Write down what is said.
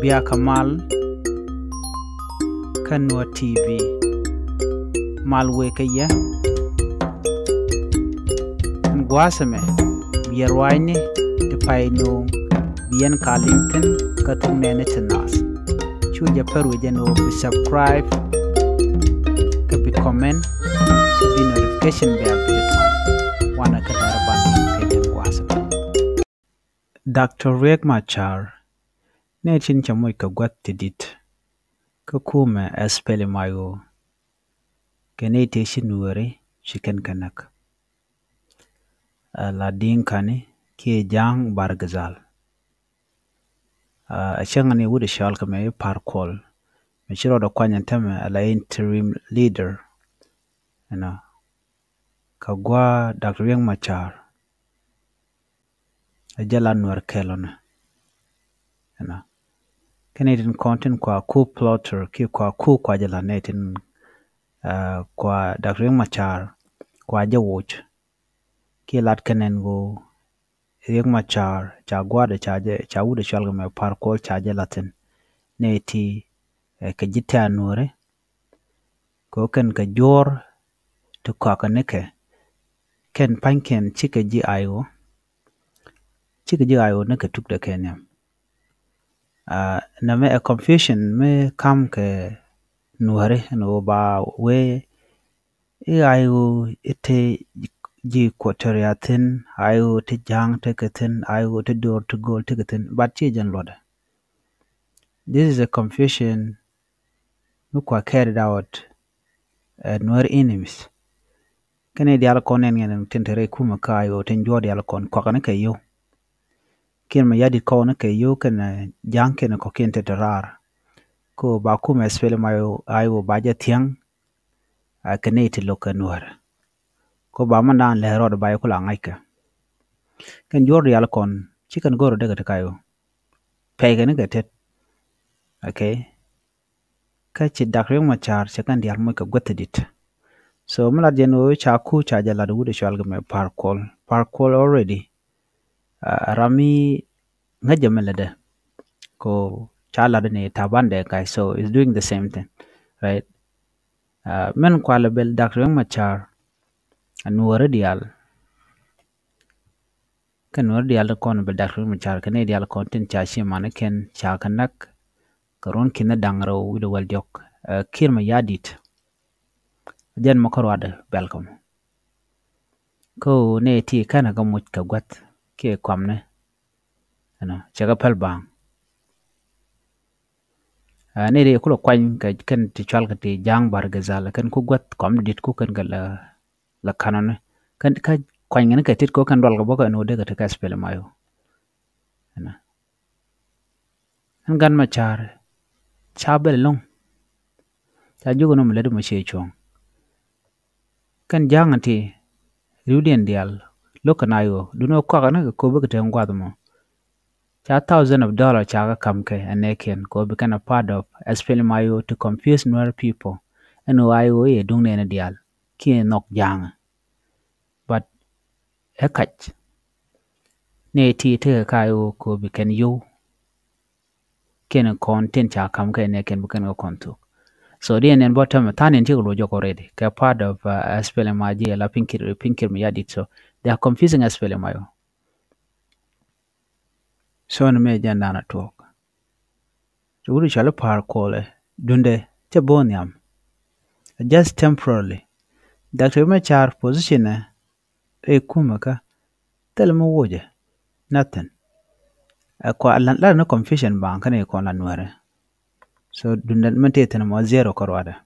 Bia Kamal Kanwa TV Malwe Kaya Ngwasame Bierwaini Tipaino Bien Carlington Katunene Tenas Chuja Peru Jeno subscribe Kapi comment Kapi notification bell Biditwan Wana Kadarabani Kajan Ngwasame Dr. Riek Machar ne chin chamoy ka gwat tidit ka kuma espele mayo kene te shinuore shiken kanak la dinkani ke jang bargazal a changani wude shal ka me parkol me shiro da kwanyan tame ala interim leader ka gwa Dr. Riek Machar a jala nuar kelona Canadian content kwa plotter ki kwa jala netin kwa Dr. Riek Machar kwa jawuch ki lat kenen go Riek Machar cha gwada cha wude shalga me parkol cha jalatin neti ka jita nure ko ken ka jor to kwa kaneke ken panken chike ji ayo neke tukda kenyam na me a confusion me kam ke nuare no ba we ayo ite ji quateriatin ayo te jang teketin ayo te door to goal teketin but jan loda this is a confusion me kwa carried out nuare enemies kene dial konen ngene tentere kuma kayo ten jodi al kon kwa kaneke yo kin ma yadi ko na kayo kana janke na ko kente tarar ko ba ku ma spele mayo ayo ba ja tiang a kene ti lokanwar ko ba man dan le rod ba ko la ngaika kan jor yal kon chicken goro daga ta kayo pege ne gatet okay ka ci Dr. Riek Machar chicken dial mo ka gotedit so mala jeno cha ku cha jala du de shal me parkol already Rami ngajamelada ko chala ne tabande kai so is doing the same thing right men kwala bel Dr. Riek Machar anuore dial kon bel Dr. Riek Machar kane dial content cha shi manaken cha kanak karon kina dangro wido wal jok kirma yadit jen makarwada welcome ko ne ti kana ga much ka gwat ke kwamne chaga palbang ne de kulo kwany ka kan ti chal ka ti jang bargazal kan ku gwat kom dit ku kan gala la kanane kan ka kwany ne ka tit ko kan dol ga boka no de ka spele mayo an gan Machar chabel long ta jugo no mele mo che chong kan jang ti rudien dial lokanayo duno kwa kana ko be ka ngwa mo cha $1,000 chaga kamke aneken ko become a part of SPL Mayo to confuse Nuer people and why we dung ne dial ki nok jang but ekach ne ti te kayo ko biken you ken content cha kamke aneken biken go kontu so the en bottom tan en tigulo joko already ka part of SPL Mayo la pinkir me yadit so they are confusing SPL Mayo so na me janda na talk so we shall parkol dunde te boniam just temporarily Dr. Machar position e kumaka telmo woje nothing kwa la no confusion ba kan e kon la nuare so dunde mente ten mo zero korwada